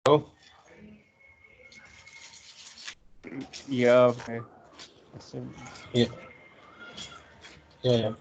Hello? Yeah, okay. Yeah, yeah.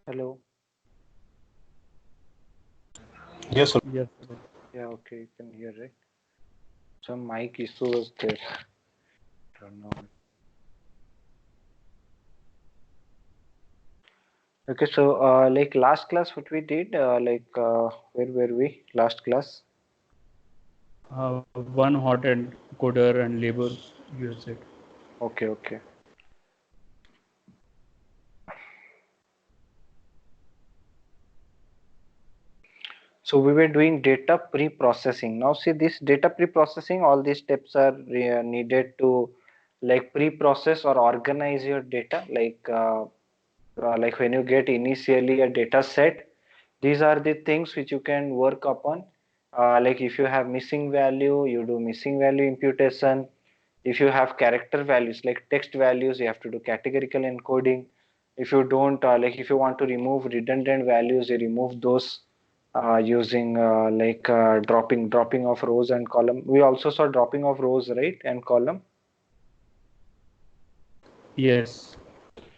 Hello. Yes, sir. Yes. Yeah, okay, you can hear it. Some mic issue was there. Don't know. Okay, so like last class, what we did, where were we? Last class. One hot and coder and labor, you have said. Okay, okay. So we were doing data pre-processing. Now see this data pre-processing, all these steps are needed to like pre-process or organize your data. Like when you get initially a data set, these are the things which you can work upon. Like if you have missing value, you do missing value imputation. If you have character values like text values, you have to do categorical encoding. If you don't, like if you want to remove redundant values, you remove those using dropping of rows and column. We also saw dropping of rows, right, and column. Yes.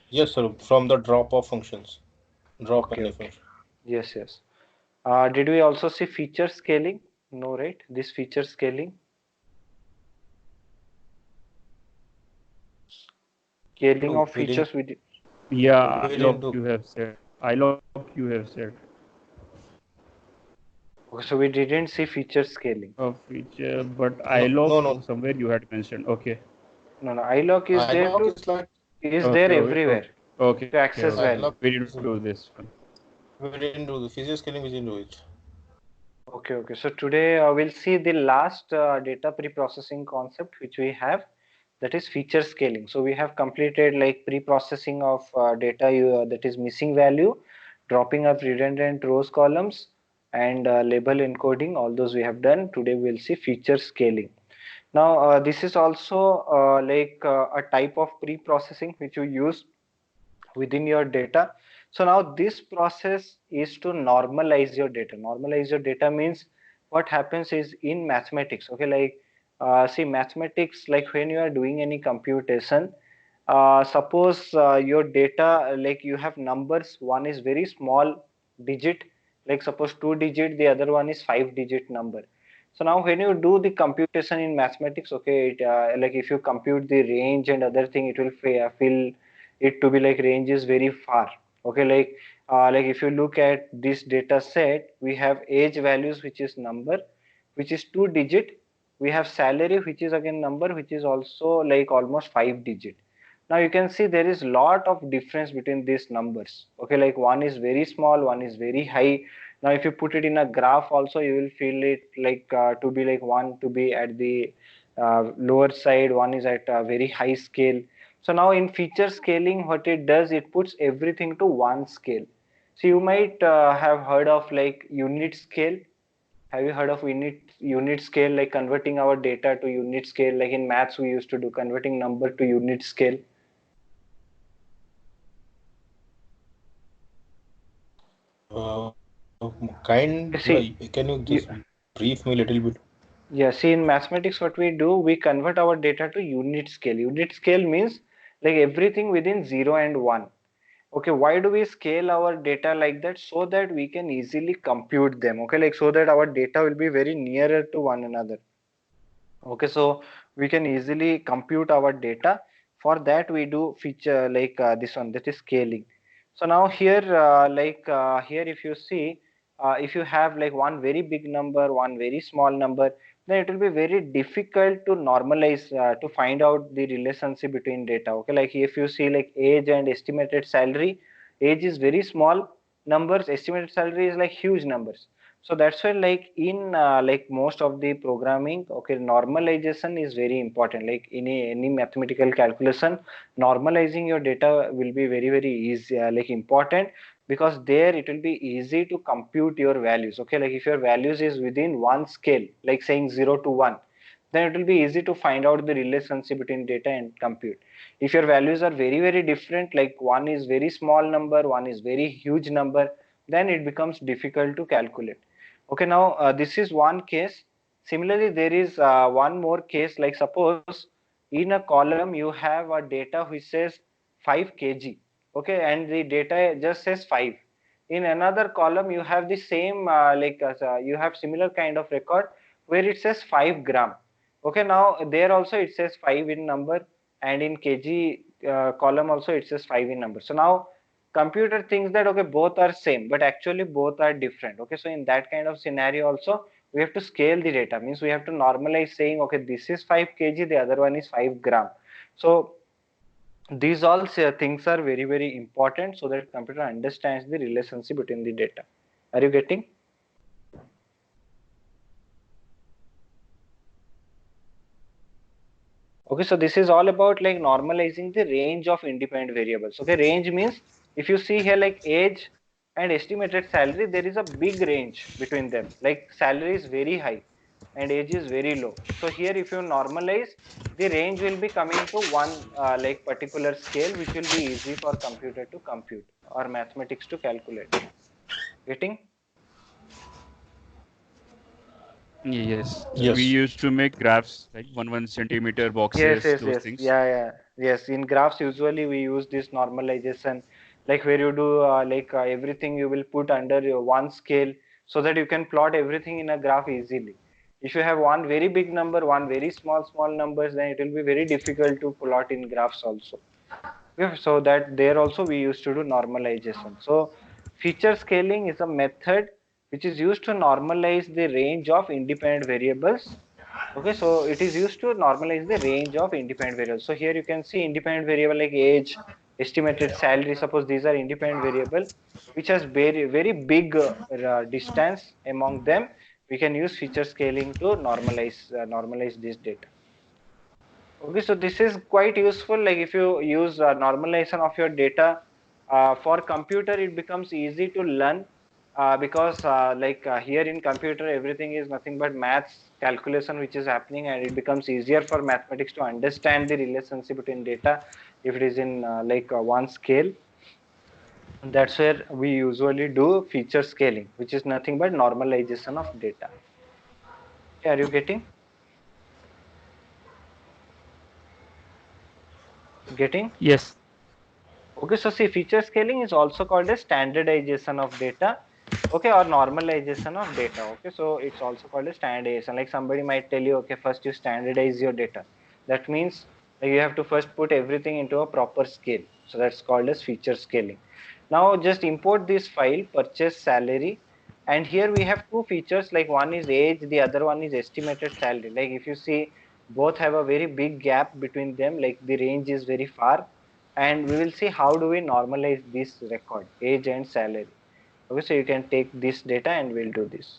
Yes, sir. From the drop of functions. Drop Okay, any okay. function. Yes, yes. Did we also see feature scaling? No, right? This feature scaling. Scaling No, of we didn't. features we did. Yeah, We iloc didn't do. you have said. iloc you have said. Okay, so we didn't see feature scaling. Feature, but No, iloc no, no. somewhere you had mentioned. Okay. No, no. iLock is there iLog to is like is there Okay. Okay. everywhere Okay. to access Okay. iLog. value. We didn't do this one. We didn't do the physics scaling. We didn't do it. Okay, okay. So today we'll see the last data pre-processing concept which we have, that is feature scaling. So we have completed like pre-processing of data that is missing value, dropping of redundant rows columns, and label encoding. All those we have done. Today we'll see feature scaling. Now this is also a type of pre-processing which you use within your data. So now this process is to normalize your data. Normalize your data means what happens is in mathematics, okay, see mathematics, like when you are doing any computation, suppose your data, like you have numbers, one is very small, digit, like suppose 2 digit, the other one is 5 digit number. So now when you do the computation in mathematics, okay, like if you compute the range and other thing, it will feel it to be like range is very far. Okay, like if you look at this data set, we have age values, which is number, which is 2 digit. We have salary, which is again number, which is also like almost 5 digit. Now you can see there is lot of difference between these numbers. Okay, like one is very small, one is very high. Now if you put it in a graph also, you will feel it like to be like one to be at the lower side, one is at a very high scale. So now in feature scaling, what it does, it puts everything to one scale. So you might have heard of like unit scale. Have you heard of unit scale, like converting our data to unit scale? Like in maths, we used to do converting number to unit scale. Uh, kind, See, can you you, just brief me a little bit? yeah, see in mathematics, what we do, we convert our data to unit scale. Unit scale means like everything within 0 and 1. Okay, why do we scale our data like that? So that we can easily compute them. Okay, like so that our data will be very nearer to one another. Okay, so we can easily compute our data. For that we do feature like this one, that is scaling. So now here here if you see, if you have like one very big number, one very small number, then it will be very difficult to normalize, to find out the relationship between data. Okay, like if you see like age and estimated salary, age is very small numbers, estimated salary is like huge numbers. So that's why like in like most of the programming, okay, normalization is very important. Like in any mathematical calculation, normalizing your data will be very easy, like important, because there it will be easy to compute your values. Okay, like if your values is within one scale, like saying 0 to 1, then it will be easy to find out the relationship between data and compute. If your values are very different, like one is very small number, one is very huge number, then it becomes difficult to calculate. Okay, now this is one case. Similarly, there is one more case, like suppose in a column you have a data which says 5 kg, okay, and the data just says 5. In another column you have the same you have similar kind of record where it says 5 gram. Okay, now there also it says 5 in number, and in kg column also it says 5 in number. So now computer thinks that okay, both are same, but actually both are different. Okay, so in that kind of scenario also, we have to scale the data, means we have to normalize saying okay, this is 5 kg, the other one is 5 gram. So these all things are very important, so that computer understands the relationship between the data. Are you getting? Okay, so this is all about like normalizing the range of independent variables. Okay, range means if you see here like age and estimated salary, there is a big range between them. Like salary is very high and age is very low. So here if you normalize, the range will be coming to one like particular scale, which will be easy for computer to compute or mathematics to calculate. Getting? Yes, we Yes. used to make graphs like 1 centimeter boxes, those things. Yes. In graphs, usually we use this normalization, like where you do everything you will put under your one scale, so that you can plot everything in a graph easily. If you have one very big number, one very small numbers, then it will be very difficult to plot in graphs also. Yeah, so that there also we used to do normalization. So feature scaling is a method which is used to normalize the range of independent variables. Okay, so it is used to normalize the range of independent variables. So here you can see independent variable like age, estimated salary. Suppose these are independent variable which has very big distance among them. We can use feature scaling to normalize this data. Okay, so this is quite useful. Like if you use normalization of your data for computer, it becomes easy to learn because here in computer, everything is nothing but maths calculation which is happening, and it becomes easier for mathematics to understand the relationship between data if it is in one scale. And that's where we usually do feature scaling, which is nothing but normalization of data. Okay, are you getting? Getting? Yes. Okay, so see, feature scaling is also called as standardization of data. Okay, or normalization of data. Okay, so it's also called a standardization. Like somebody might tell you, okay, first you standardize your data. That means you have to first put everything into a proper scale. So that's called as feature scaling. Now just import this file, purchase salary, and here we have two features, like one is age, the other one is estimated salary. Like if you see, both have a very big gap between them, like the range is very far, and we will see how do we normalize this record, age and salary. Okay, so you can take this data and we'll do this.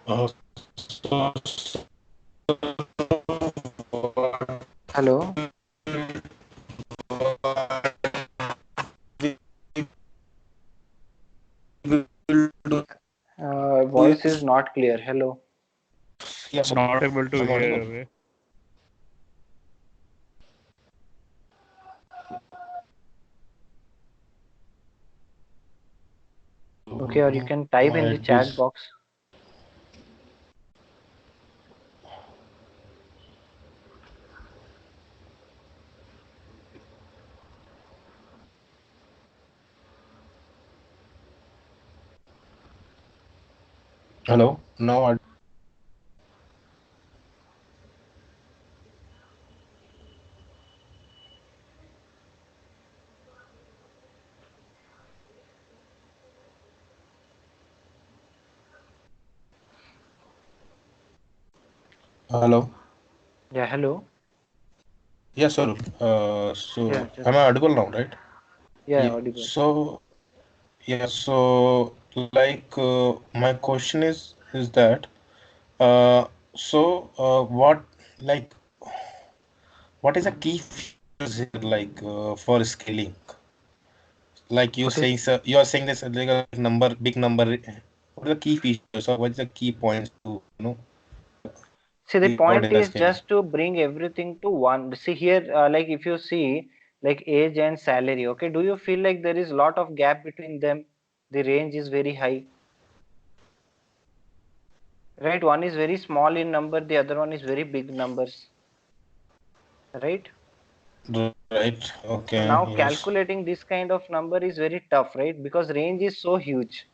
Uh, so, Hello, we will do voice is not clear. Hello. yes, Not able to I'm hear audible. away. Okay, or you can type in the Might be chat box. hello. Now hello. Yeah, hello. Yes, sir. So Yeah, just am I audible now, right? yeah, Yeah. audible. So yeah. So like my question is that what like what is the key features here like for scaling? Like you What is? saying, sir, you are saying this like a number, big number. What are the key features or what is the key points to See, the keyword point in the is scaling? just to bring everything to one. See here, like if you see, like age and salary. Okay, do you feel like there is lot of gap between them? The range is very high, right? One is very small in number, the other one is very big numbers, right? Right. So Okay. now Yes. calculating this kind of number is very tough, right? Because range is so huge.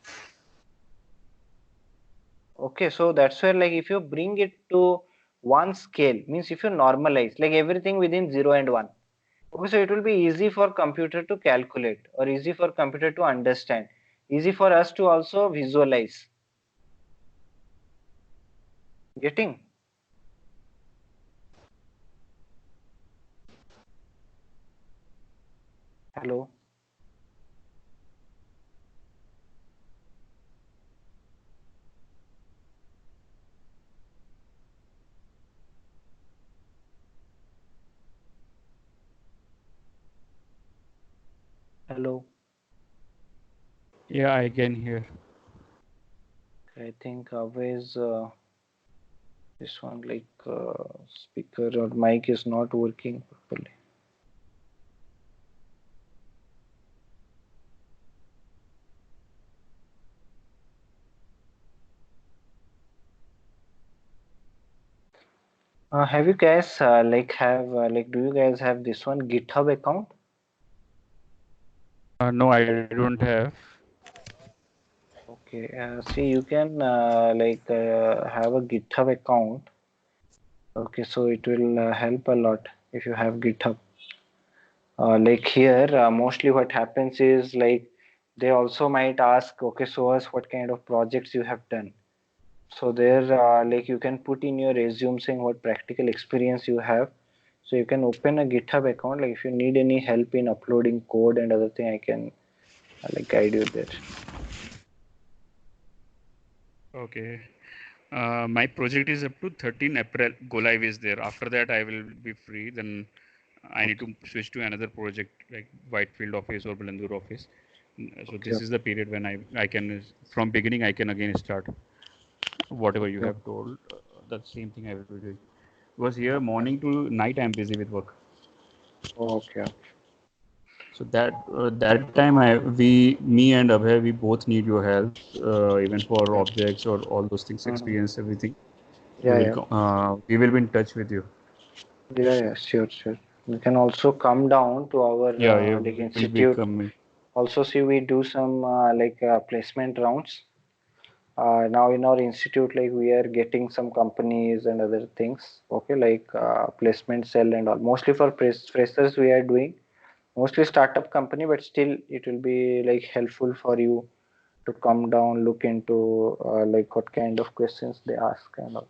Okay, so that's where like if you bring it to one scale, means if you normalize like everything within 0 and 1. Okay, so it will be easy for computer to calculate or easy for computer to understand, easy for us to also visualize. Getting? Hello? Hello? Yeah, I can hear. I think always this one like speaker or mic is not working properly. Have you guys do you guys have this one GitHub account? No, I don't have. Okay, see you can have a GitHub account. Okay, so it will help a lot if you have GitHub. Like here, mostly what happens is like they also might ask, okay, show us what kind of projects you have done. So there, like you can put in your resume saying what practical experience you have. So you can open a GitHub account. Like if you need any help in uploading code and other thing, I can like guide you there. Okay. My project is up to 13 April. Go live is there. After that, I will be free. Then I need to switch to another project like Whitefield office or Balandur office. So Okay. this is the period when I can from beginning I can again start whatever you Okay. have told. That same thing I will be doing. Because here morning to night I'm busy with work. Okay. So that time me and Abhay we both need your help even for objects or all those things Mhm. experience everything. Yeah, yeah. We will be in touch with you. Yeah, yeah, sure, sure. We can also come down to our Yeah, yeah, like we will be institute. coming. Also, see, we do some placement rounds. Now in our institute, like we are getting some companies and other things. Okay, like placement cell and all. Mostly for freshers, we are doing mostly startup company, but still it will be like helpful for you to come down, look into like what kind of questions they ask and all.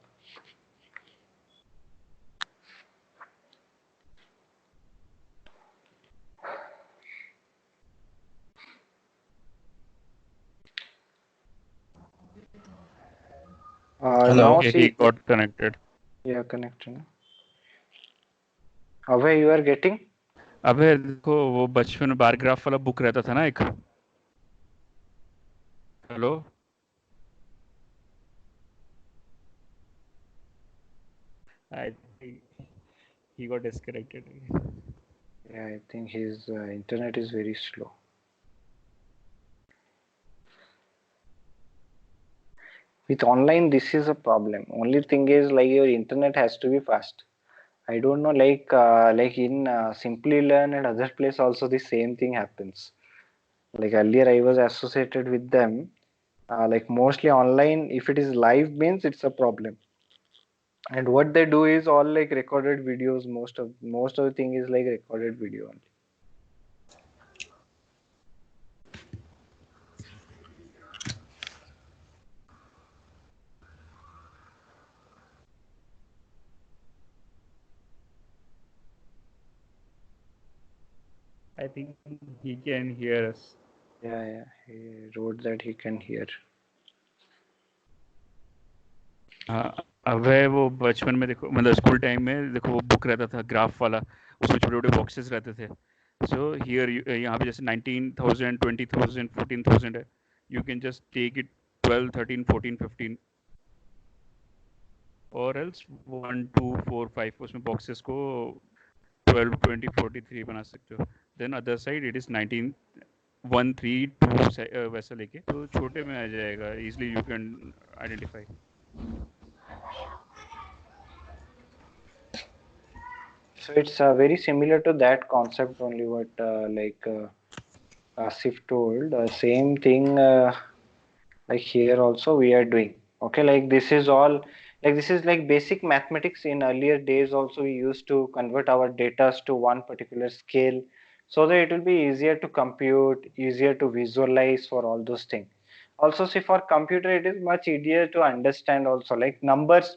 Hello. Now Okay, he see, got connected. yeah, connecting. Away you are getting. अबे देखो वो बचपन में bar graph वाला book रहता था ना एक hello I think he got disconnected. Yeah, I think his internet is very slow. With online, this is a problem. Only thing is like your internet has to be fast. I don't know, like in Simply Learn and other place also the same thing happens. Like earlier, I was associated with them. Like mostly online, if it is live means it's a problem. And what they do is all like recorded videos. Most of the thing is like recorded video only. I think he can hear us. Yeah, yeah. He wrote that he can hear. अब है वो बचपन में देखो मतलब school time में देखो वो बुक रहता था ग्राफ वाला उसमें छोटे छोटे बॉक्सेस रहते थे सो हियर यहाँ पे जैसे 19,000 20,000 14,000 है you can just take it 12 13 14 15 और एल्स 1 2 4 5 उसमें बॉक्सेस को 12 20 43 बना सकते हो then other side it is 19 1 3 2 वैसा लेके तो छोटे में आ जाएगा easily you can identify So it's very similar to that concept only what Asif told. Same thing like here also we are doing. Okay, like this is all like this is like basic mathematics. In earlier days also we used to convert our data to one particular scale so that it will be easier to compute, easier to visualize for all those things. Also see for computer it is much easier to understand also like numbers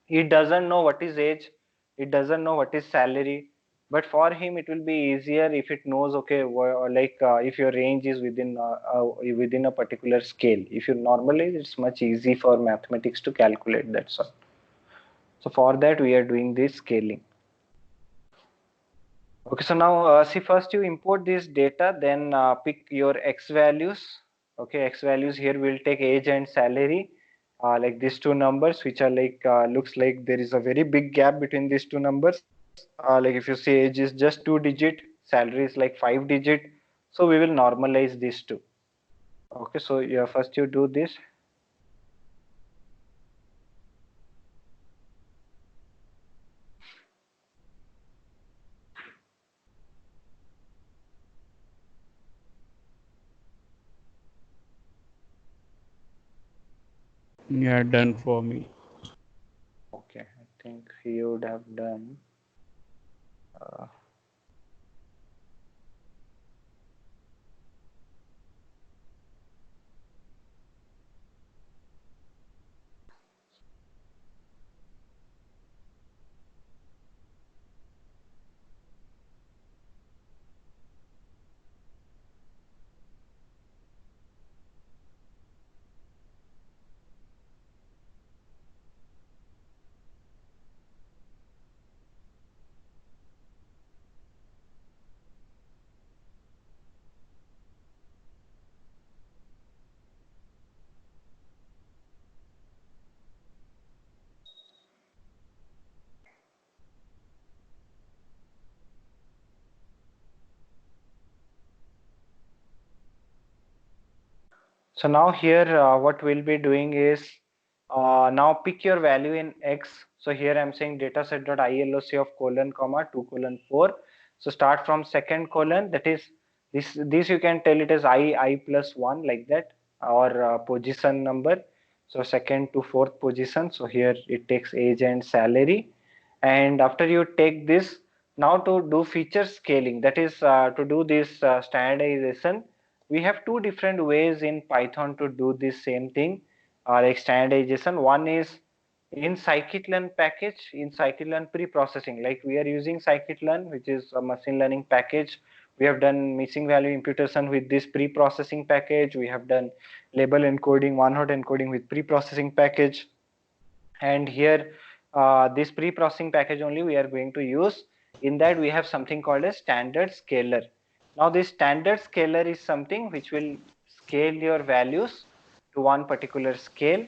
he doesn't know what is age, it doesn't know what is salary, but for him it will be easier if it knows okay if your range is within a particular scale. If you normalize it's much easy for mathematics to calculate. That's all. So for that we are doing this scaling. Okay, so now see first you import this data, then pick your x values. Okay, x values here will take age and salary, like these two numbers, which are like looks like there is a very big gap between these two numbers. Like if you see age is just 2 digit, salary is like 5 digit, so we will normalize these two. Okay, so yeah, first you do this. yeah done for me Okay, I think he would have done. Uh, So now here what we'll be doing is now pick your value in X. So here I'm saying dataset.iloc of colon comma 2 colon 4. So start from second colon, that is this you can tell it as I plus 1 like that, or position number. So second to fourth position. So here it takes age and salary. And after you take this, now to do feature scaling, that is to do this standardization, we have two different ways in Python to do this same thing, like standardization. One is in scikit-learn package, in scikit-learn pre-processing, like we are using scikit-learn, which is a machine learning package. We have done missing value imputation with this pre-processing package. We have done label encoding, one-hot encoding with pre-processing package. And here this pre-processing package only we are going to use. In that we have something called a standard scaler. Now this standard scaler is something which will scale your values to one particular scale.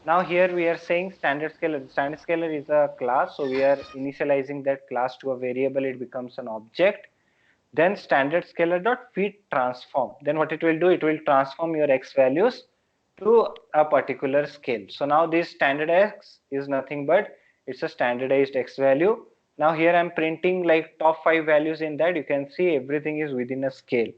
Now here we are saying standard scaler. Standard scaler is a class, so we are initializing that class to a variable. It becomes an object. Then standard scaler dot feed transform. Then what it will do, it will transform your x values to a particular scale. So now this standard x is nothing but it's a standardized x value. Now here I'm printing like top 5 values. In that you can see everything is within a scale.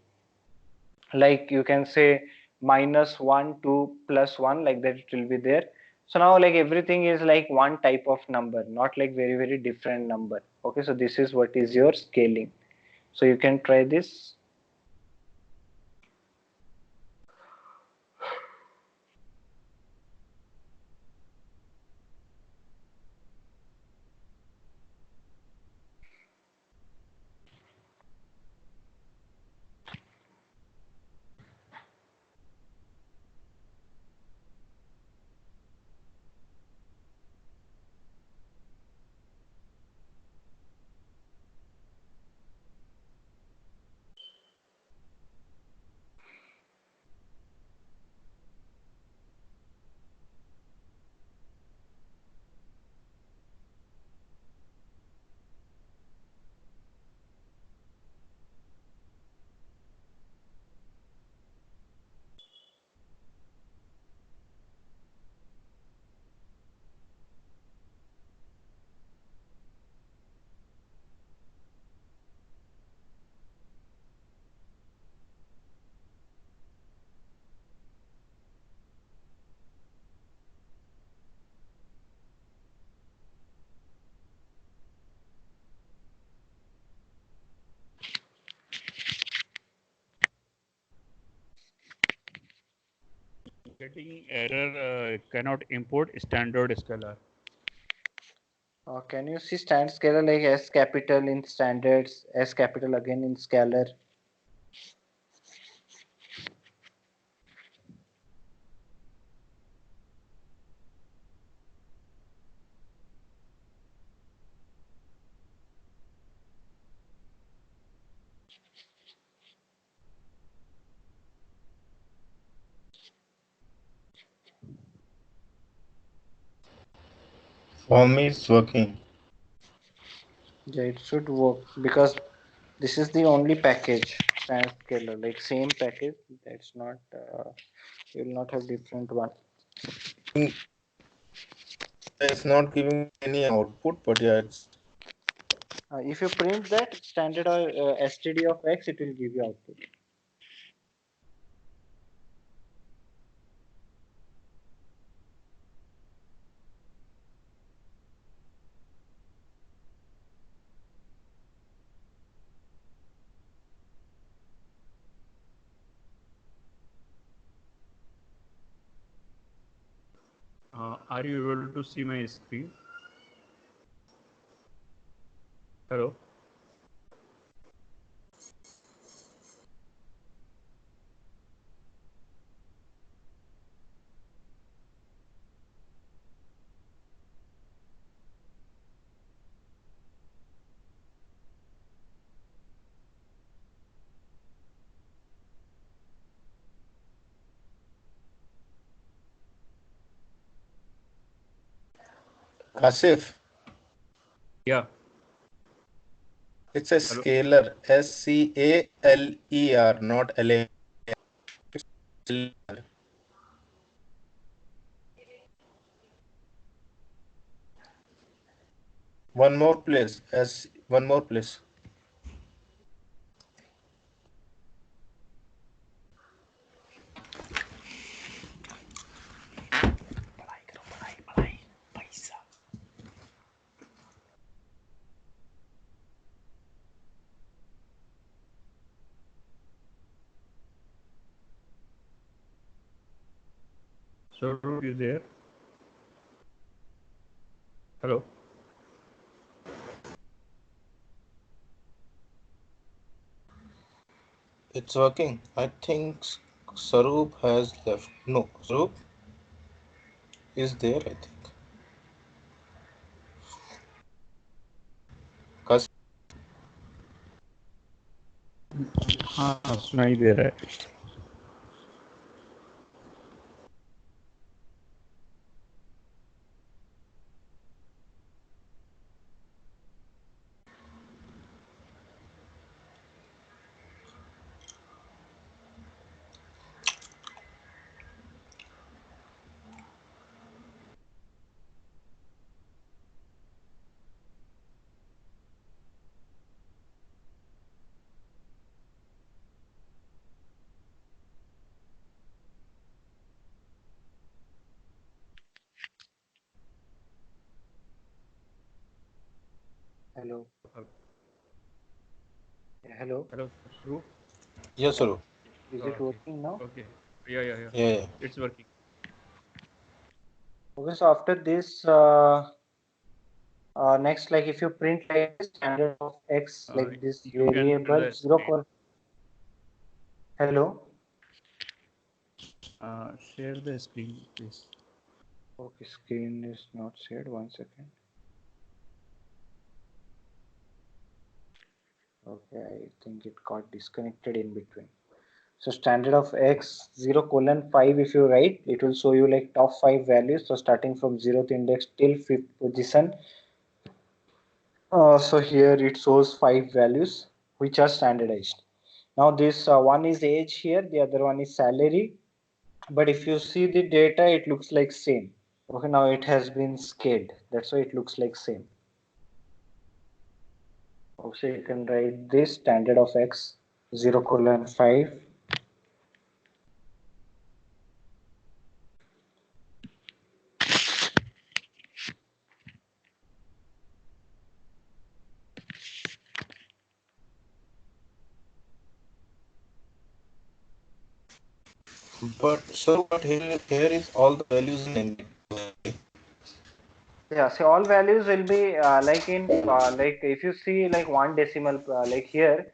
Like you can say -1 to +1, like that it will be there. So now like everything is like one type of number, not like very different number. Okay, so this is what is your scaling. So you can try this. Getting error cannot import standard scalar. Can you see standard scalar like S capital in standards, S capital again in scalar? For me, it's working. Yeah, it should work because this is the only package, standard scalar, like same package. That's not, you will not have different one. It's not giving any output, but yeah, it's If you print that standard or std of x, it will give you output. Are you able to see my screen? Hello? Kasif. Yeah. It's a scalar, SCALER, not LA. One more place. As one more place. Swaroop, you there? Hello. It's working. I think Sarup has left. No, Sarup is there, I think. Kas- हाँ सुनाई दे रहा है. Hello. Yeah, hello. Hello, Swaroop. Yes, Sarup. Is it Okay. working now? Okay. Yeah. Yeah. It's working. Okay, so after this, next, like if you print like this, standard of x, like this You can share variable the zero screen. col. Hello. Share the screen, please. Okay, screen is not shared. 1 second. Okay, I think it got disconnected in between. So standard of x 0:5, if you write, it will show you like top 5 values. So starting from 0th index till 5th position. So here it shows 5 values which are standardized. Now this one is age here, the other one is salary. But if you see the data, it looks like same. Okay, now it has been scaled. That's why it looks like same. Also, you can write this standard of x 0:5. But here is all the values in India. Yeah, so all values will be like in like if you see like one decimal like here,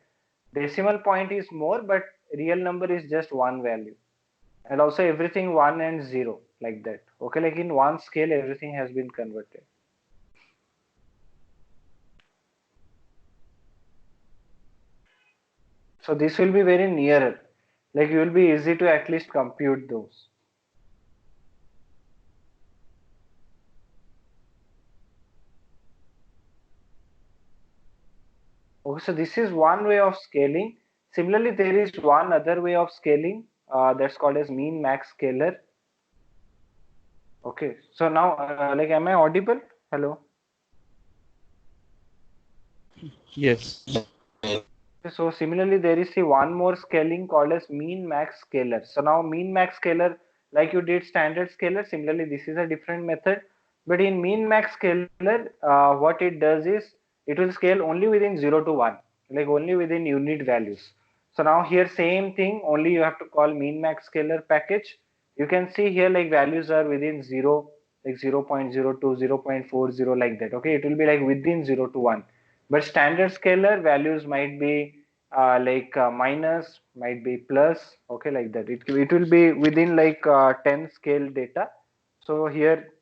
decimal point is more, but real number is just one value, and also everything 1 and 0 like that. Okay, like in one scale, everything has been converted. So this will be very nearer, like it will be easy to at least compute those. Okay, so this is one way of scaling. Similarly, there is one other way of scaling that's called as mean max scaler. Okay, so now like am I audible? Hello. Yes. So similarly, there is the one more scaling called as mean max scaler. So now mean max scaler, like you did standard scaler, similarly this is a different method. But in mean max scaler, what it does is it will scale only within 0 to 1, like only within unit values. So now here same thing, only you have to call mean max scaler package. You can see here like values are within 0, like 0.02, 0.40 like that. Okay, it will be like within 0 to 1. But standard scalar values might be like minus, might be plus, okay, like that. It will be within like 10 scale data. So here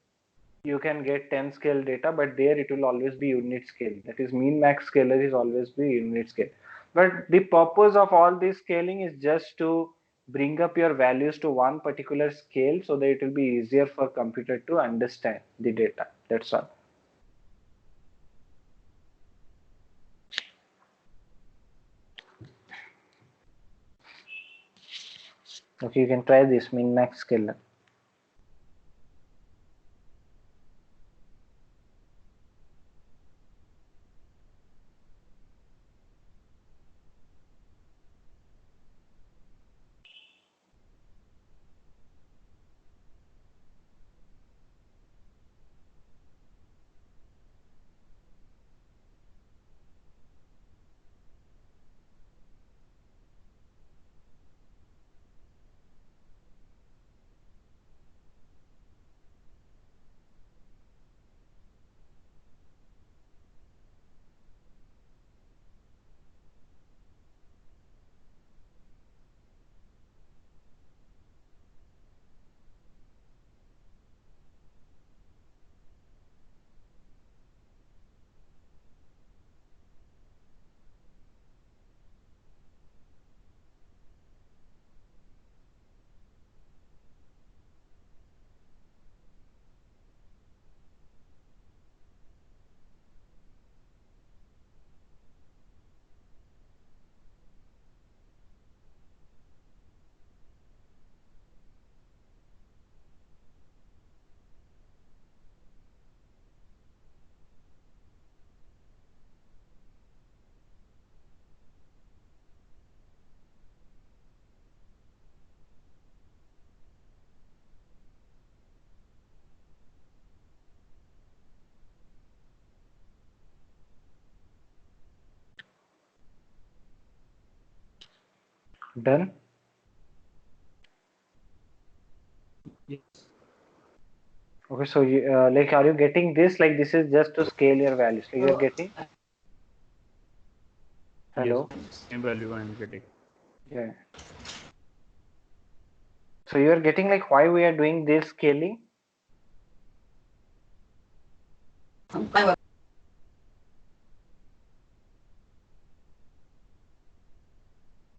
you can get 10 scale data, but there it will always be unit scale. That is mean max scalar is always be unit scale. But the purpose of all this scaling is just to bring up your values to one particular scale so that it will be easier for computer to understand the data. That's all. Okay, you can try this min max scalar. Done. Yes. Okay, so you, like, are you getting this? Like, this is just to scale your values. Like, you're getting. Yes. Hello. Same value I'm getting. Yeah. So you are getting like why we are doing this scaling.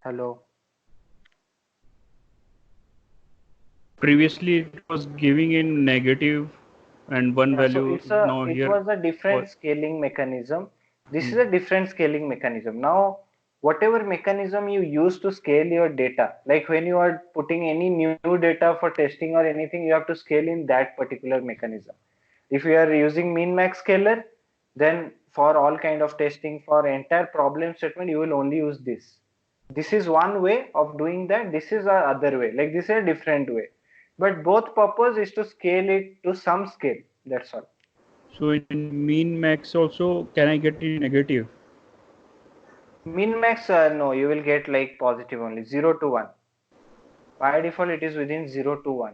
Hello. Previously it was giving in negative and one Yeah, so value. Now it here was a for different scaling mechanism. This is a different scaling mechanism. Now, whatever mechanism you use to scale your data, like when you are putting any new data for testing or anything, you have to scale in that particular mechanism. If you are using min max scaler, then for all kind of testing for entire problem statement, you will only use this. This is one way of doing that. This is a other way. Like this is a different way. But both purpose is to scale it to some scale. That's all. so in mean max also can I get in negative? Min max, no, you will get like positive only 0 to 1. By default, it is within 0 to 1.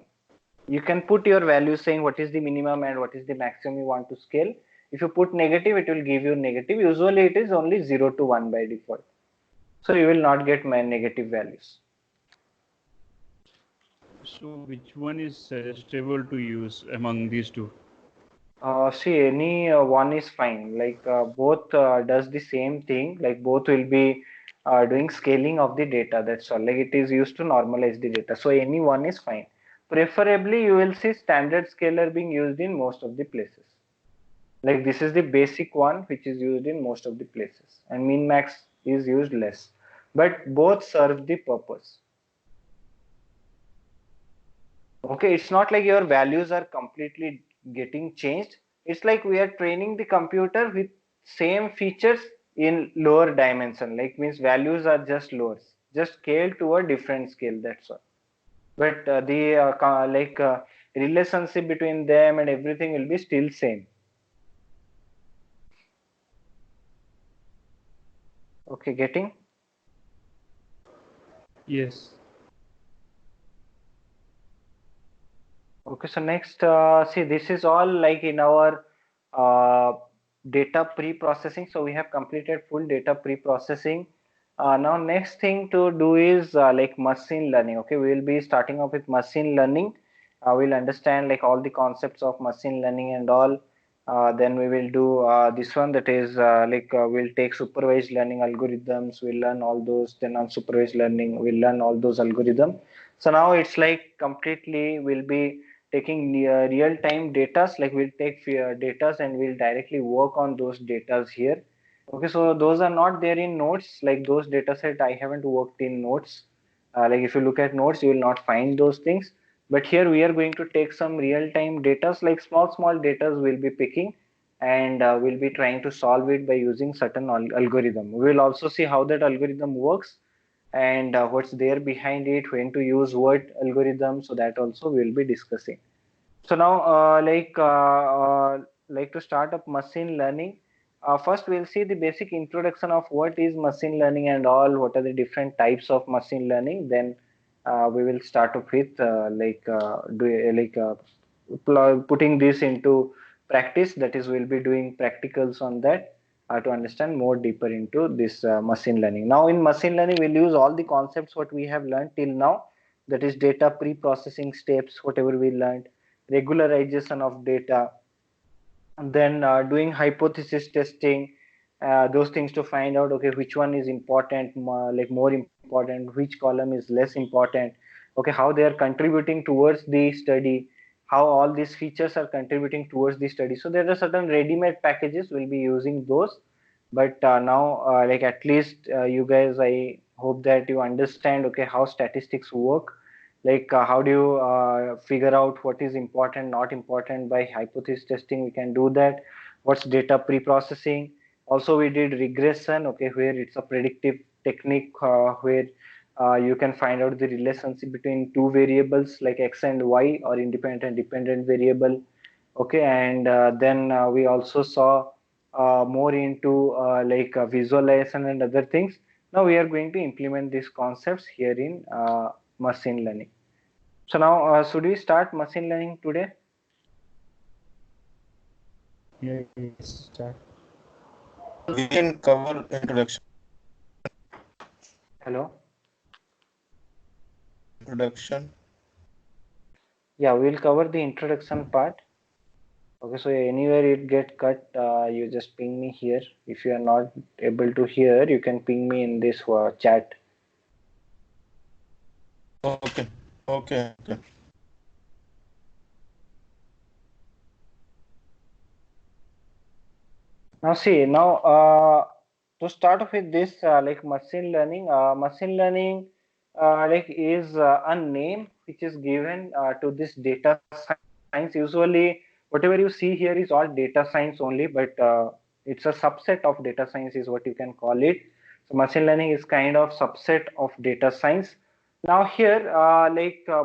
You can put your value saying what is the minimum and what is the maximum you want to scale. If you put negative, it will give you negative. Usually, it is only 0 to 1 by default. So you will not get my negative values. So which one is suggestible to use among these two? See, any one is fine. Like both does the same thing. Like both will be doing scaling of the data. That's all. Like it is used to normalize the data. So any one is fine. Preferably, you will see standard scaler being used in most of the places. Like this is the basic one which is used in most of the places, and min max is used less. But both serve the purpose. Okay, it's not like your values are completely getting changed. It's like we are training the computer with same features in lower dimension, like means values are just lower, just scale to a different scale, that's all. But the relationship between them and everything will be still same. Okay, getting. Yes. Okay, so next, see, this is all like in our uh, data pre-processing. So we have completed full data pre-processing. Now, next thing to do is like machine learning. Okay, we will be starting off with machine learning. We'll understand like all the concepts of machine learning and all. Then we will do this one, that is we'll take supervised learning algorithms. We'll learn all those. Then unsupervised learning, we'll learn all those algorithms. So now it's like completely we'll be taking real-time datas, like we'll take datas and we'll directly work on those datas here. Okay, so those are not there in notes, like those data set I haven't worked in notes. Like if you look at notes, you will not find those things. But here we are going to take some real-time datas, like small datas we'll be picking, and we'll be trying to solve it by using certain algorithm. We'll also see how that algorithm works and what's there behind it, when to use what algorithm. So that also we'll be discussing. So now, like to start up machine learning. First, we'll see the basic introduction of what is machine learning and all. What are the different types of machine learning? Then we will start off with putting this into practice. That is, we'll be doing practicals on that to understand more deeper into this machine learning. Now, in machine learning, we'll use all the concepts what we have learned till now. That is data pre-processing steps, whatever we learned, regularization of data, and then doing hypothesis testing, those things to find out okay which one is important, like more important, which column is less important, okay, how they are contributing towards the study, how all these features are contributing towards the study. So there are certain ready-made packages, we'll be using those. But now like at least you guys, I hope that you understand okay how statistics work, like how do you figure out what is important, not important by hypothesis testing. We can do that. What's data pre-processing? Also we did regression, okay, where it's a predictive technique where you can find out the relationship between two variables like x and y, or independent and dependent variable. Okay, and then we also saw more into visualization and other things. Now we are going to implement these concepts here in machine learning. So now should we start machine learning today? Yes, start. We can cover introduction. Hello. Introduction. Yeah, we'll cover the introduction part. Okay, so anywhere it get cut, you just ping me here. If you are not able to hear, you can ping me in this chat. Okay. Okay. Okay. Now see, now to start off with this, like machine learning like is a name which is given to this data science. Usually, whatever you see here is all data science only, but it's a subset of data science is what you can call it. So machine learning is kind of subset of data science. Now here,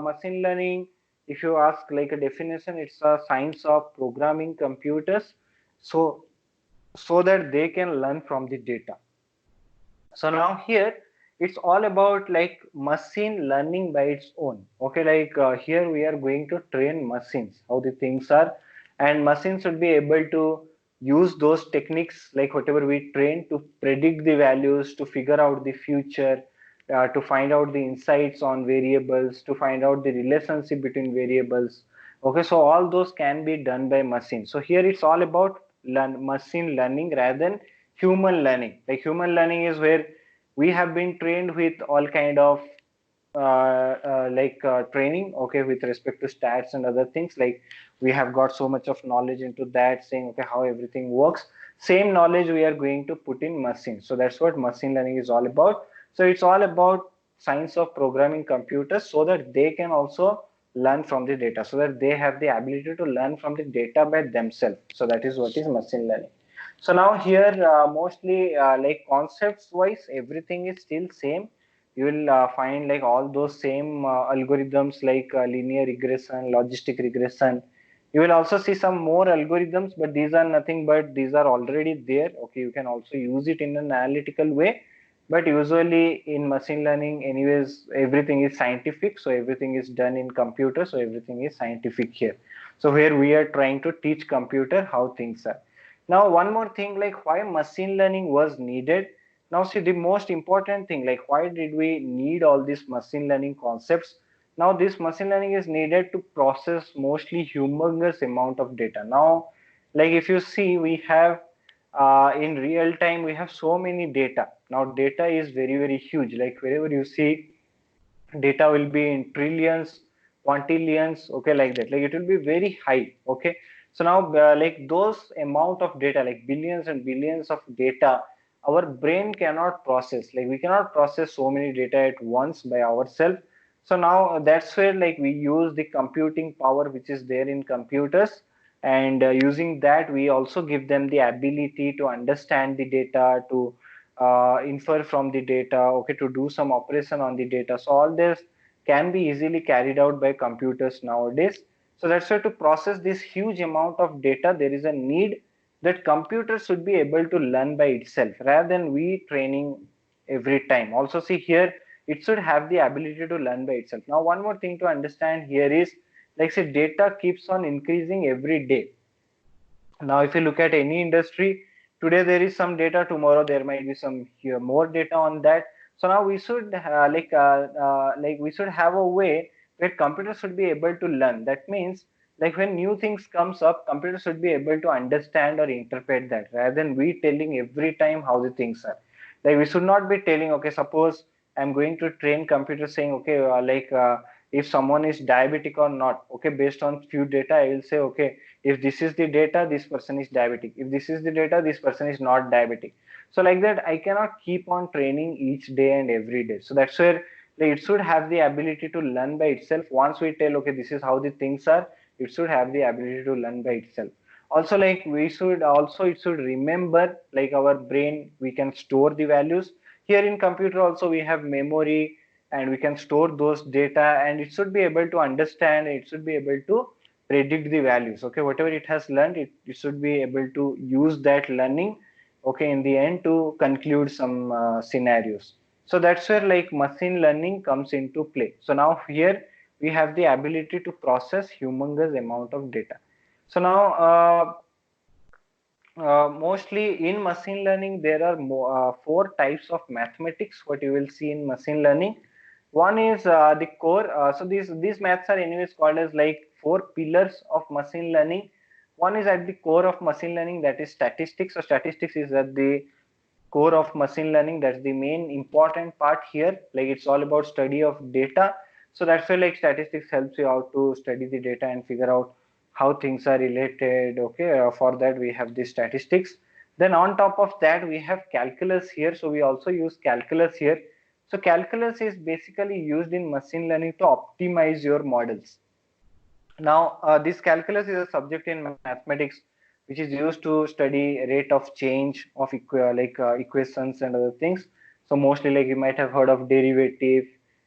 machine learning, if you ask like a definition, it's a science of programming computers. So that they can learn from the data. So now here it's all about like machine learning by its own. Okay, like here we are going to train machines how the things are, and machines should be able to use those techniques like whatever we train to predict the values, to figure out the future, to find out the insights on variables, to find out the relationship between variables. Okay, so all those can be done by machine. So here it's all about machine learning rather than human learning. Like human learning is where we have been trained with all kind of training, okay, with respect to stats and other things. Like we have got so much of knowledge into that, saying okay how everything works. Same knowledge we are going to put in machine. So that's what machine learning is all about. So it's all about science of programming computers so that they can also learn from the data, so that they have the ability to learn from the data by themselves. So that is what is machine learning. So now here mostly like concepts wise everything is still same. You will find like all those same algorithms like linear regression, logistic regression. You will also see some more algorithms, but these are nothing but these are already there. Okay, you can also use it in an analytical way, but usually in machine learning anyways everything is scientific, so everything is done in computer, so everything is scientific here. So here we are trying to teach computer how things are. Now one more thing, like why machine learning was needed. Now see the most important thing, like why did we need all these machine learning concepts. Now this machine learning is needed to process mostly humongous amount of data. Now like if you see we have in real time we have so many data. Now data is very huge, like wherever you see data will be in trillions, quintillions, okay, like that, like it will be very high. Okay, so now like those amount of data like billions and billions of data our brain cannot process, like we cannot process so many data at once by ourselves. So now that's where like we use the computing power which is there in computers, and using that we also give them the ability to understand the data, to infer from the data, okay, to do some operation on the data. So all this can be easily carried out by computers nowadays. So that's why to process this huge amount of data there is a need that computers should be able to learn by itself rather than we training every time. Also see here it should have the ability to learn by itself. Now one more thing to understand here is, like say data keeps on increasing every day. Now if you look at any industry, today there is some data, tomorrow there might be some here more data on that. So now we should like we should have a way where computers should be able to learn. That means like when new things comes up, computers should be able to understand or interpret that rather than we telling every time how the things are. Like we should not be telling, okay, suppose I'm going to train computers saying, okay, if someone is diabetic or not, okay, based on few data I will say, okay, if this is the data this person is diabetic, if this is the data this person is not diabetic. So like that I cannot keep on training each day and every day. So that's where like, it should have the ability to learn by itself. Once we tell, okay, this is how the things are, it should have the ability to learn by itself. Also like we should also, it should remember, like our brain we can store the values. Here in computer also we have memory and we can store those data, and it should be able to understand, it should be able to predict the values. Okay, whatever it has learned, it should be able to use that learning, okay, in the end to conclude some scenarios. So that's where like machine learning comes into play. So now here we have the ability to process humongous amount of data. So now mostly in machine learning there are four types of mathematics what you will see in machine learning. One is the core. So these maths are anyways called as like four pillars of machine learning. One is at the core of machine learning, that is statistics. So statistics is at the core of machine learning. That's the main important part here. Like it's all about study of data. So that's why like statistics helps you out to study the data and figure out how things are related. Okay, for that we have the statistics. Then on top of that we have calculus here. So we also use calculus here. So calculus is basically used in machine learning to optimize your models. Now, this calculus is a subject in mathematics which is used to study rate of change of equations and other things. So mostly like you might have heard of derivative,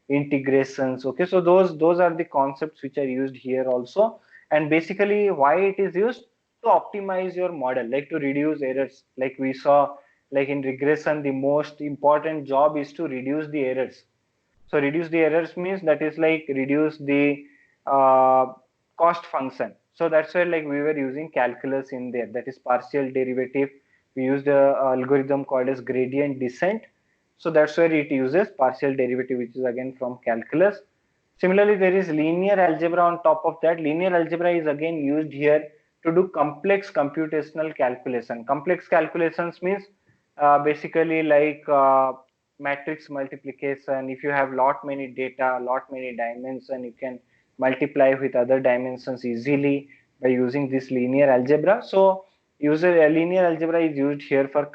integrations. Okay, so those are the concepts which are used here also. And basically why it is used to optimize your model, like to reduce errors. Like we saw, like in regression, the most important job is to reduce the errors. So reduce the errors means that is like reduce the uh, cost function. So that's why like we were using calculus in there, that is partial derivative. We used a algorithm called as gradient descent. So that's where it uses partial derivative, which is again from calculus. Similarly, there is linear algebra on top of that. Linear algebra is again used here to do complex computational calculation. Complex calculations means basically like matrix multiplication. If you have lot many data, lot many dimensions, you can multiply with other dimensions easily by using this linear algebra. So user linear algebra is used here for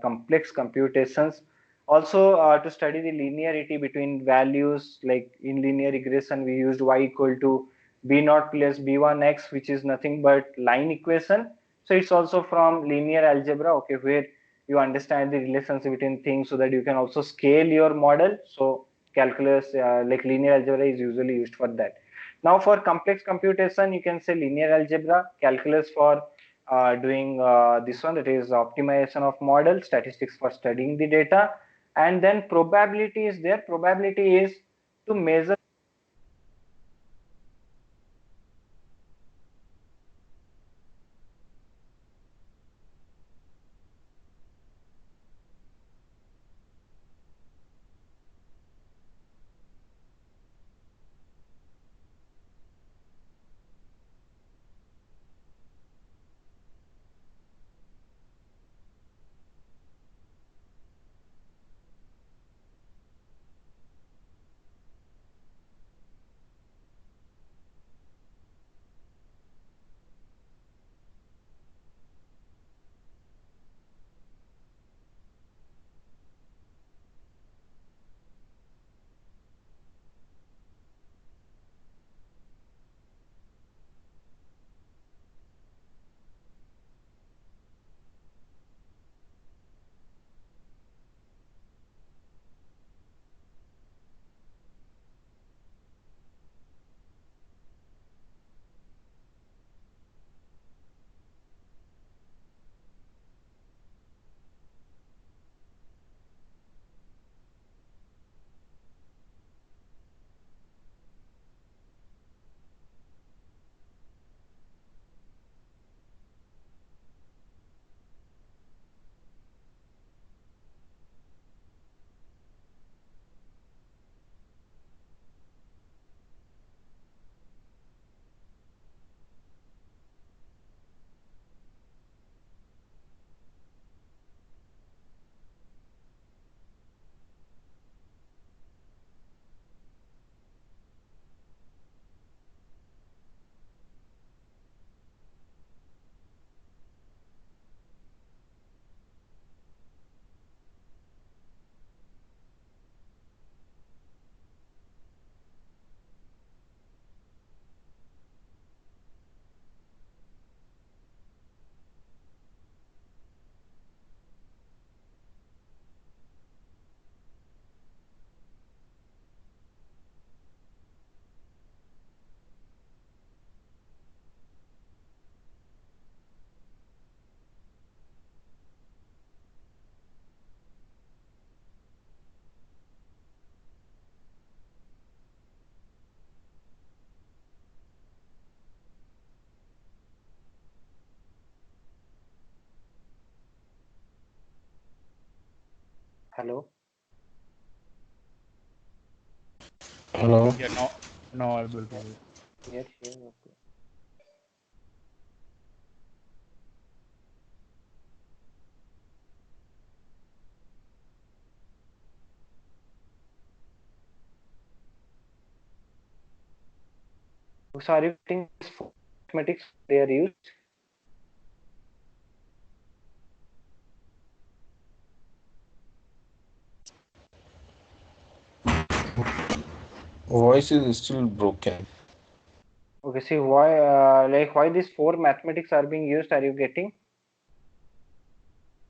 complex computations. Also to study the linearity between values, like in linear regression we used y equal to b naught plus b1x, which is nothing but line equation. So it's also from linear algebra, okay, where you understand the relationship between things so that you can also scale your model. So calculus, like linear algebra is usually used for that. Now for complex computation, you can say linear algebra, calculus for doing this one, that is optimization of model, statistics for studying the data, and then probability is there. Probability is to measure Hello. Hello. Yeah, no, I will do it. Here, okay. So are you getting this mathematics they are used? Voice is still broken. Okay, see why why these four mathematics are being used, are you getting?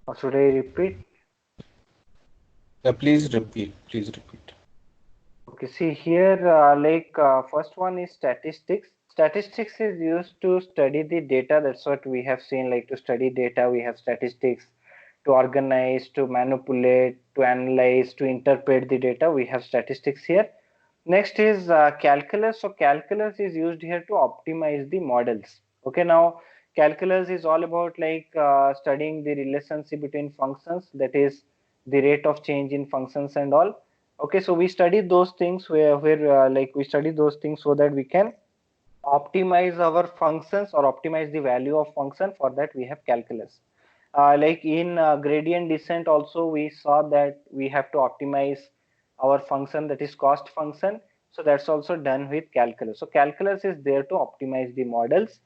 Or should I repeat? Yeah, please repeat. Please repeat. Okay, see here, first one is statistics. Statistics is used to study the data. That's what we have seen. Like to study data, we have statistics. To organize, to manipulate, to analyze, to interpret the data, we have statistics here. Next is calculus. So calculus is used here to optimize the models. Okay, now calculus is all about studying the relationship between functions, that is the rate of change in functions and all. Okay, so we study those things where we study those things so that we can optimize our functions or optimize the value of function. For that we have calculus. Like in gradient descent also we saw that we have to optimize our function, that is cost function. So that's also done with calculus. So calculus is there to optimize the models.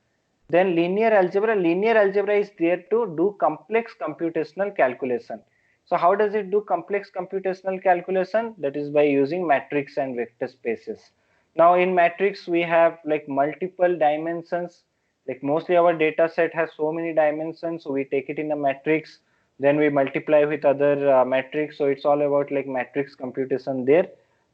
Then linear algebra is there to do complex computational calculation. So how does it do complex computational calculation? That is by using matrix and vector spaces. Now in matrix we have like multiple dimensions, like mostly our data set has so many dimensions, so we take it in a matrix, then we multiply with other matrix. So it's all about like matrix computation there.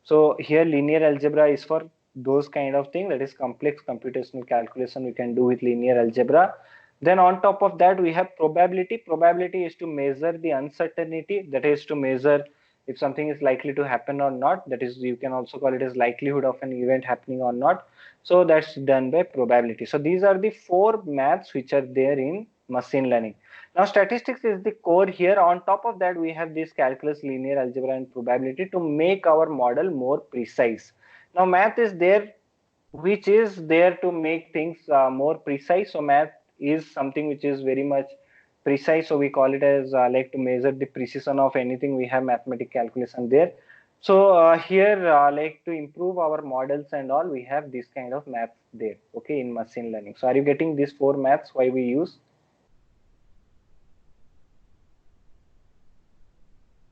So here linear algebra is for those kind of thing, that is complex computational calculation we can do with linear algebra. Then on top of that we have probability. Probability is to measure the uncertainty, that is to measure if something is likely to happen or not, that is you can also call it as likelihood of an event happening or not. So that's done by probability. So these are the four maths which are there in machine learning. Now statistics is the core here. On top of that we have this calculus, linear algebra and probability to make our model more precise. Now math is there which is there to make things more precise. So math is something which is very much precise, so we call it as like to measure the precision of anything, we have mathematical calculation there. So here like to improve our models and all, we have this kind of math there, okay, in machine learning. So are you getting these four maths why we use?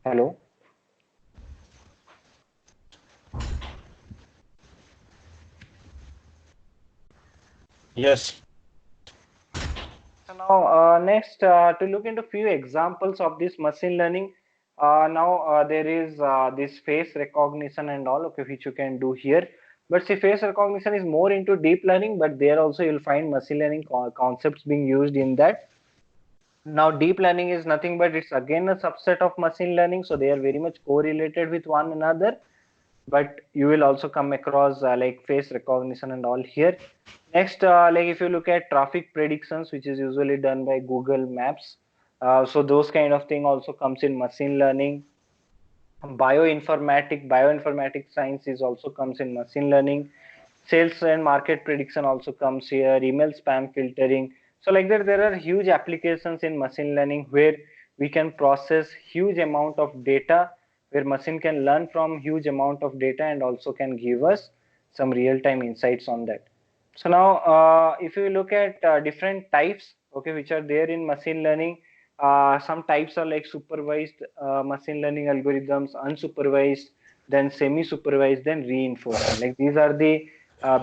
Hello. Yes. So now next to look into few examples of this machine learning. Now there is this face recognition and all, okay, which you can do here. But see, face recognition is more into deep learning, but there also you'll find machine learning concepts being used in that. Now deep learning is nothing but it's again a subset of machine learning, so they are very much correlated with one another. But you will also come across like face recognition and all here. Next, like if you look at traffic predictions, which is usually done by Google Maps, so those kind of thing also comes in machine learning. Bioinformatics science is also comes in machine learning. Sales and market prediction also comes here. Email spam filtering. So like that, there are huge applications in machine learning where we can process huge amount of data, where machine can learn from huge amount of data and also can give us some real-time insights on that. So now, if you look at different types, okay, which are there in machine learning, some types are like supervised machine learning algorithms, unsupervised, then semi-supervised, then reinforcement. Like these are the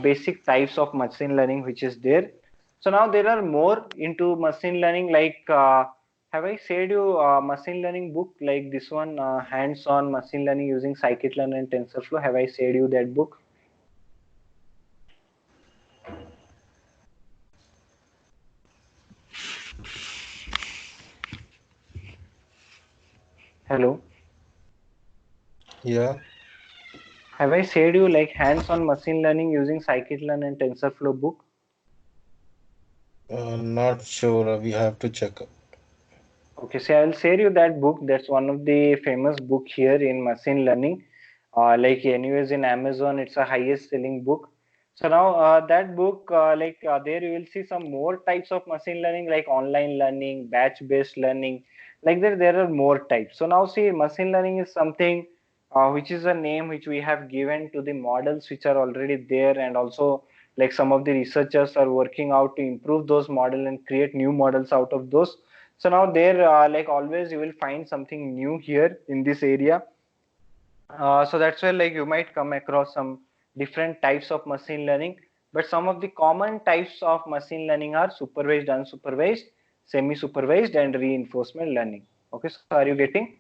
basic types of machine learning which is there. So now there are more into machine learning. Have I said you machine learning book like this one, hands-on machine learning using scikit-learn and TensorFlow? Have I said you that book? Hello. Yeah. Have I said you like hands-on machine learning using scikit-learn and TensorFlow book? Not sure. We have to check. Okay, so I'll share you that book. That's one of the famous book here in machine learning. Like anyways in Amazon, it's a highest selling book. So now that book, there you will see some more types of machine learning, like online learning, batch-based learning. Like that, there are more types. So now see, machine learning is something which is a name which we have given to the models which are already there, and also like some of the researchers are working out to improve those models and create new models out of those. So now there, like always, you will find something new here in this area. So that's why like you might come across some different types of machine learning, but some of the common types of machine learning are supervised, unsupervised, semi-supervised, and reinforcement learning. Okay, so are you getting?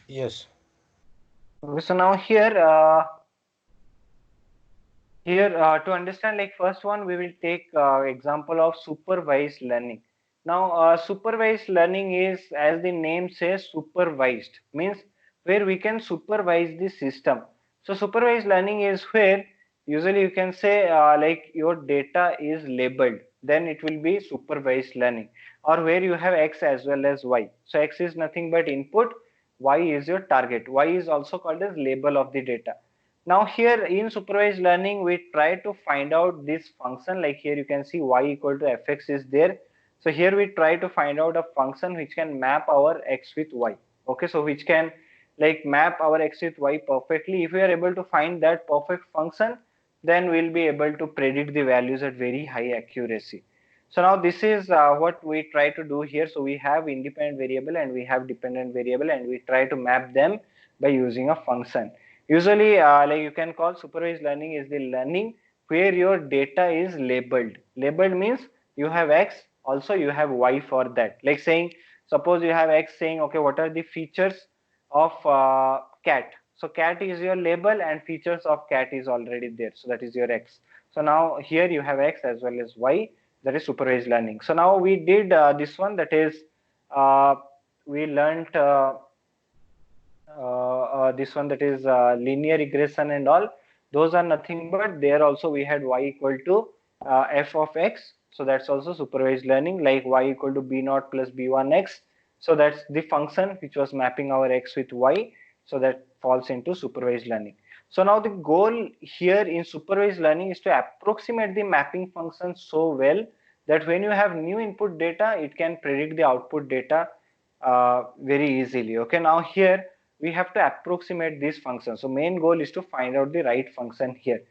Yes. Okay, so now to understand, like first one we will take example of supervised learning. Now supervised learning is, as the name says, supervised, means where we can supervise the system. So supervised learning is where usually you can say like your data is labeled, then it will be supervised learning, or where you have x as well as y. So x is nothing but input, y is your target, y is also called as label of the data. Now here in supervised learning, we try to find out this function. Like here you can see y equal to fx is there. So here we try to find out a function which can map our x with y. Okay, so which can like map our x with y perfectly. If we are able to find that perfect function, then we'll be able to predict the values at very high accuracy. So now this is what we try to do here. So we have independent variable and we have dependent variable, and we try to map them by using a function. Usually, like you can call supervised learning is the learning where your data is labeled. Labeled means you have X, also you have Y for that. Like saying, suppose you have X saying, okay, what are the features of cat? So cat is your label and features of cat is already there. So that is your X. So now here you have X as well as Y, that is supervised learning. So now we did this one, that is uh, we learned this one, that is linear regression and all. Those are nothing but there also we had y equal to f of x. So that's also supervised learning, like y equal to b naught plus b1 x. So that's the function which was mapping our x with y. So that falls into supervised learning. So now the goal here in supervised learning is to approximate the mapping function so well that when you have new input data, it can predict the output data very easily. Okay, now here we have to approximate this function. So main goal is to find out the right function here.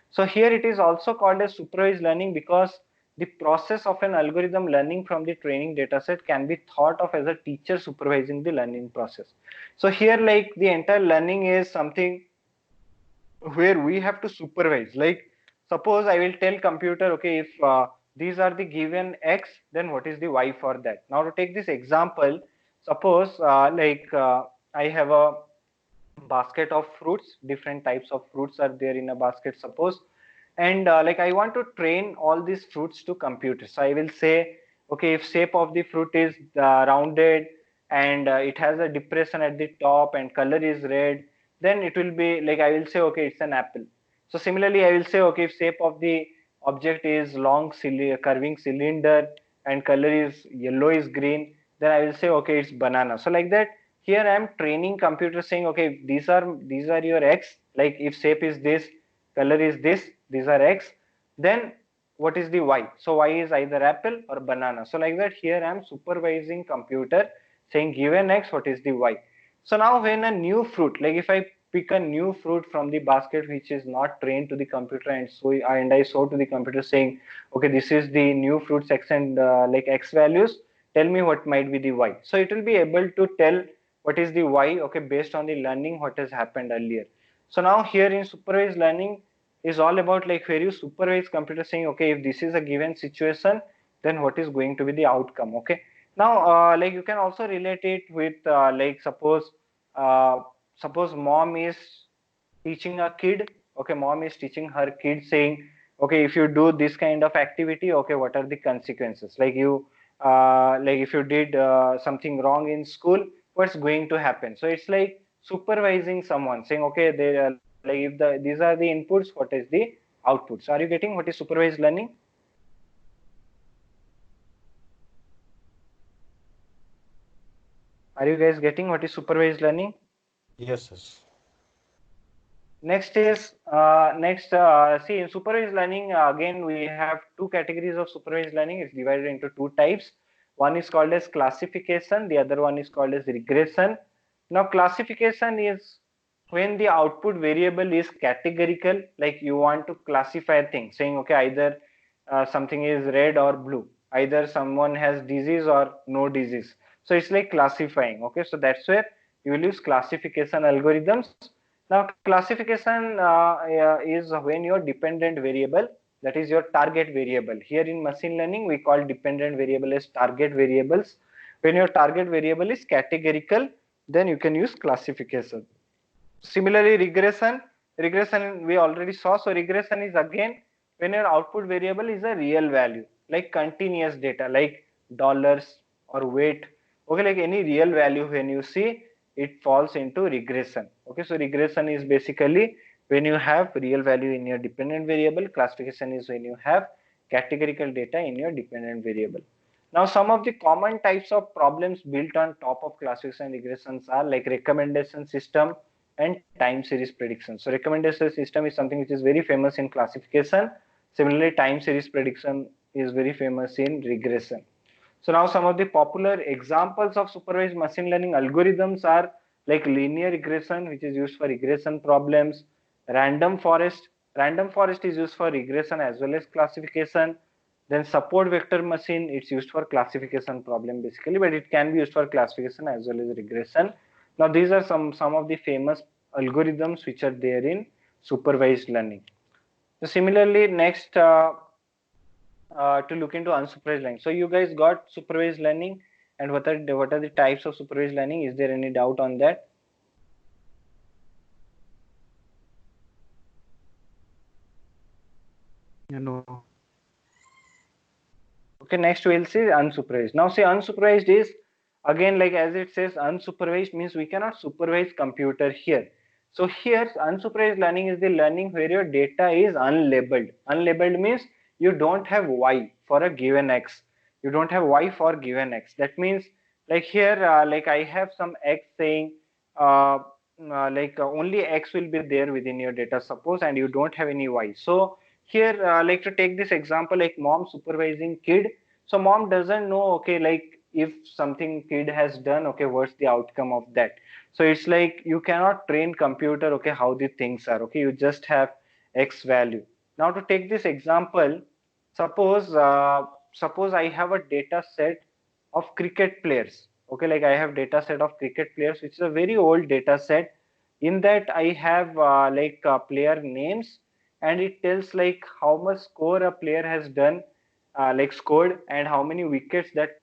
So here it is also called as supervised learning because the process of an algorithm learning from the training dataset can be thought of as a teacher supervising the learning process. So here like the entire learning is something where we have to supervise. Like suppose I will tell computer, okay, if these are the given x, then what is the y for that. Now to take this example, suppose I have a basket of fruits, different types of fruits are there in a basket, suppose, and like I want to train all these fruits to computer. So I will say, okay, if shape of the fruit is rounded and it has a depression at the top and color is red, then it will be like I will say, okay, it's an apple. So similarly I will say, okay, if shape of the object is long curving cylinder and color is yellow is green, then I will say, okay, it's banana. So like that, here I am training computer saying, okay, these are your x, like if shape is this, color is this, these are x, then what is the y? So y is either apple or banana. So like that, here I am supervising computer saying given x, what is the y? So now when a new fruit, like if I pick a new fruit from the basket which is not trained to the computer, and so I show to the computer saying, okay, this is the new fruits x and like x values, tell me what might be the y. So it will be able to tell what is the y, okay, based on the learning what has happened earlier. So now here in supervised learning is all about like where you supervise computer saying, okay, if this is a given situation, then what is going to be the outcome. Okay, now like you can also relate it with like uh, suppose mom is teaching a kid, okay, mom is teaching her kid saying, okay, if you do this kind of activity, okay, what are the consequences, like you like if you did something wrong in school, what's going to happen. So it's like supervising someone, saying, okay, they are like, if these are the inputs, what is the outputs? Are you getting what is supervised learning? Are you guys getting what is supervised learning? Yes, yes. Next is see, in supervised learning, again we have two categories of supervised learning. It's divided into two types. One is called as classification, the other one is called as regression. Now classification is when the output variable is categorical, like you want to classify things, saying, okay, either something is red or blue, either someone has disease or no disease. So it's like classifying. Okay, so that's where you will use classification algorithms. Now classification is when your dependent variable, that is your target variable. Here in machine learning we call dependent variable as target variables. When your target variable is categorical, then you can use classification. Similarly, regression we already saw. So regression is again when your output variable is a real value, like continuous data, like dollars or weight. Okay, like any real value, when you see, it falls into regression. Okay, so regression is basically when you have real value in your dependent variable. Classification is when you have categorical data in your dependent variable. Now, some of the common types of problems built on top of classification regressions are like recommendation system and time series prediction. So recommendation system is something which is very famous in classification. Similarly, time series prediction is very famous in regression. So now some of the popular examples of supervised machine learning algorithms are like linear regression, which is used for regression problems. Random forest. Random forest is used for regression as well as classification. Then support vector machine, it's used for classification problem basically, but it can be used for classification as well as regression. Now these are some of the famous algorithms which are there in supervised learning. So similarly, next to look into unsupervised learning. So you guys got supervised learning and what are the types of supervised learning? Is there any doubt on that? No. Okay, next we'll see unsupervised. Now see, unsupervised is again, like as it says, unsupervised means we cannot supervise computer here. So here unsupervised learning is the learning where your data is unlabeled. Unlabeled means you don't have y for a given x. You don't have y for given x. That means like here, like I have some x saying only x will be there within your data, suppose, and you don't have any y. So here, like to take this example, like mom supervising kid. So mom doesn't know, okay, like if something kid has done, okay, what's the outcome of that? So it's like you cannot train computer, okay, how the things are. Okay, you just have x value. Now to take this example, suppose I have a data set of cricket players. Okay, like I have data set of cricket players, which is a very old data set. In that I have player names, and it tells like how much score a player has done, like scored, and how many wickets that